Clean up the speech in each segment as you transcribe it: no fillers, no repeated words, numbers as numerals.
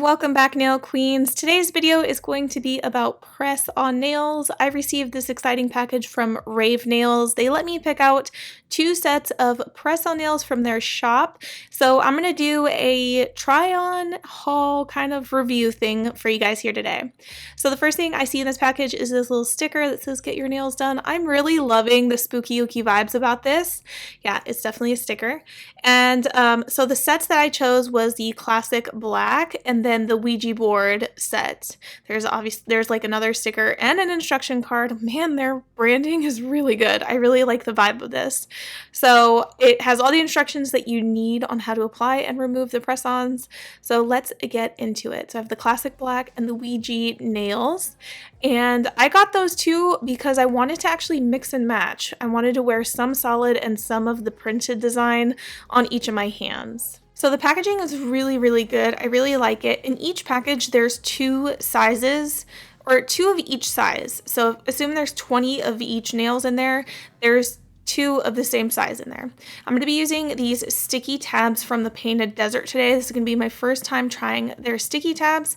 welcome back, nail queens. Today's video is going to be about press-on nails. I received this exciting package from Rave Nails. They let me pick out 2 sets of press-on nails from their shop. So I'm going to do a try-on haul kind of review thing for you guys here today. So the first thing I see in this package is this little sticker that says get your nails done. I'm really loving the spooky ooky vibes about this. Yeah, it's definitely a sticker. And so the sets that I chose was the classic black and then the Ouija board set. There's like another sticker and an instruction card. Man, their branding is really good. I really like the vibe of this. So it has all the instructions that you need on how to apply and remove the press-ons. So let's get into it. So I have the classic black and the Ouija nails. And I got those two because I wanted to actually mix and match. I wanted to wear some solid and some of the printed design on each of my hands. So the packaging is really, really good. I really like it. In each package, there's 2 sizes, or 2 of each size. So assume there's 20 of each nails in there. There's 2 of the same size in there. I'm going to be using these sticky tabs from the Painted Desert today. This is going to be my first time trying their sticky tabs.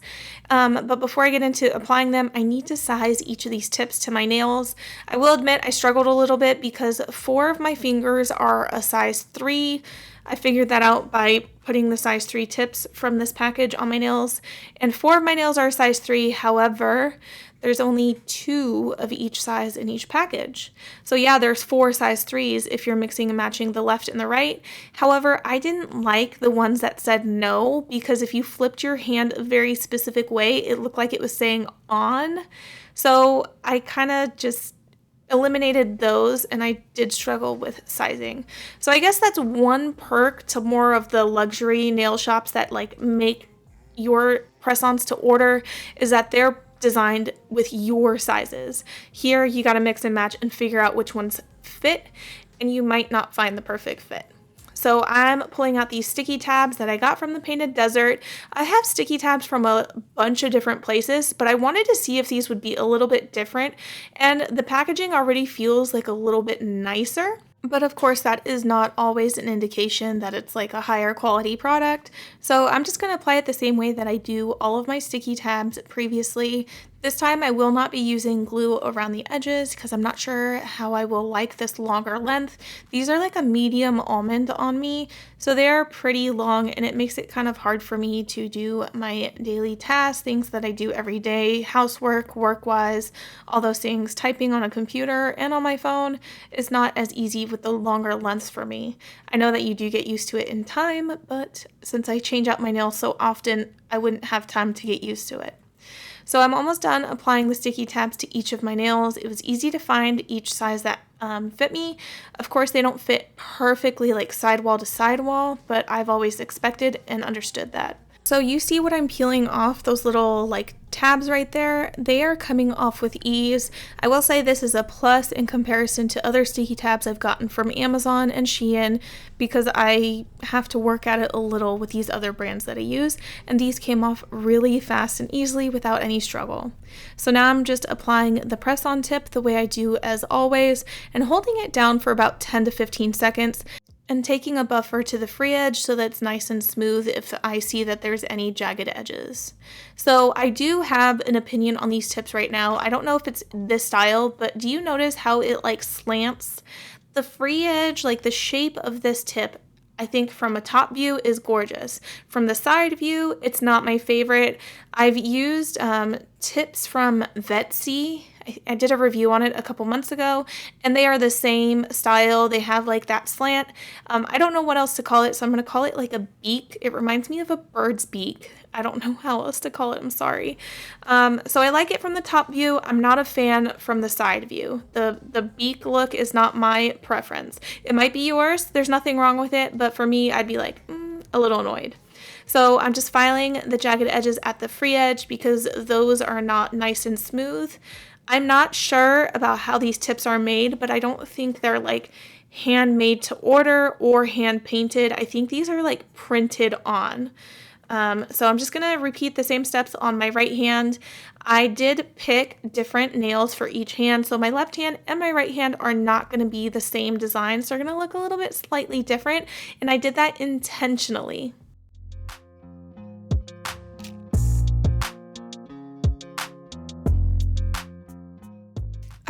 But before I get into applying them, I need to size each of these tips to my nails. I will admit I struggled a little bit because 4 of my fingers are a size 3. I figured that out by putting the size 3 tips from this package on my nails, and 4 of my nails are a size 3. However, there's only 2 of each size in each package. So yeah, there's 4 size 3s if you're mixing and matching the left and the right. However, I didn't like the ones that said no, because if you flipped your hand a very specific way, it looked like it was saying on. So I kind of just eliminated those, and I did struggle with sizing. So I guess that's one perk to more of the luxury nail shops that like make your press-ons to order, is that they're designed with your sizes. Here you got to mix and match and figure out which ones fit, and you might not find the perfect fit. So I'm pulling out these sticky tabs that I got from the Painted Desert. I have sticky tabs from a bunch of different places, but I wanted to see if these would be a little bit different, and the packaging already feels like a little bit nicer. But of course, that is not always an indication that it's like a higher quality product. So I'm just going to apply it the same way that I do all of my sticky tabs previously. This time I will not be using glue around the edges because I'm not sure how I will like this longer length. These are like a medium almond on me, so they're pretty long, and it makes it kind of hard for me to do my daily tasks, things that I do every day, housework, work-wise, all those things. Typing on a computer and on my phone is not as easy with the longer lengths for me. I know that you do get used to it in time, but since I change out my nails so often, I wouldn't have time to get used to it. So I'm almost done applying the sticky tabs to each of my nails. It was easy to find each size that fit me. Of course, they don't fit perfectly like sidewall to sidewall, but I've always expected and understood that. So you see what I'm peeling off, those little like tabs right there? They are coming off with ease. I will say this is a plus in comparison to other sticky tabs I've gotten from Amazon and Shein, because I have to work at it a little with these other brands that I use, and these came off really fast and easily without any struggle. So now I'm just applying the press-on tip the way I do as always, and holding it down for about 10 to 15 seconds. And taking a buffer to the free edge so that it's nice and smooth if I see that there's any jagged edges. So I do have an opinion on these tips right now. I don't know if it's this style, but do you notice how it like slants? The free edge, like the shape of this tip, I think from a top view is gorgeous. From the side view, it's not my favorite. I've used tips from Vetsy. I did a review on it a couple months ago, and they are the same style. They have like that slant. I don't know what else to call it, so I'm going to call it like a beak. It reminds me of a bird's beak. I don't know how else to call it. I'm sorry. So I like it from the top view. I'm not a fan from the side view. The beak look is not my preference. It might be yours. There's nothing wrong with it, but for me, I'd be like a little annoyed. So I'm just filing the jagged edges at the free edge because those are not nice and smooth. I'm not sure about how these tips are made, but I don't think they're like handmade to order or hand painted. I think these are like printed on. So I'm just going to repeat the same steps on my right hand. I did pick different nails for each hand, so my left hand and my right hand are not going to be the same design, so they're going to look a little bit slightly different, and I did that intentionally.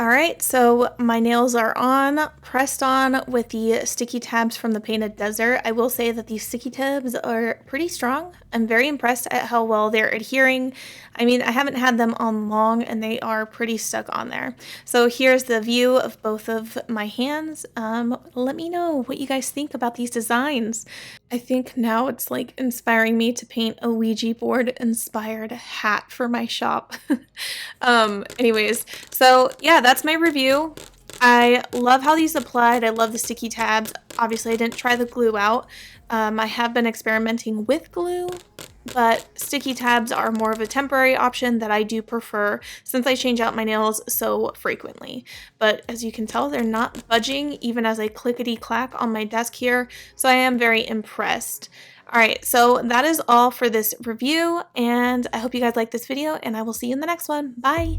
Alright, so my nails are on, pressed on with the sticky tabs from the Painted Desert. I will say that these sticky tabs are pretty strong. I'm very impressed at how well they're adhering. I mean, I haven't had them on long and they are pretty stuck on there. So here's the view of both of my hands. Let me know what you guys think about these designs. I think now it's like inspiring me to paint a Ouija board inspired hat for my shop. Anyways, so yeah, that's my review. I love how these applied. I love the sticky tabs. Obviously, I didn't try the glue out. I have been experimenting with glue, but sticky tabs are more of a temporary option that I do prefer since I change out my nails so frequently. But as you can tell, they're not budging even as I clickety clack on my desk here, so I am very impressed. Alright, so that is all for this review, and I hope you guys like this video, and I will see you in the next one. Bye!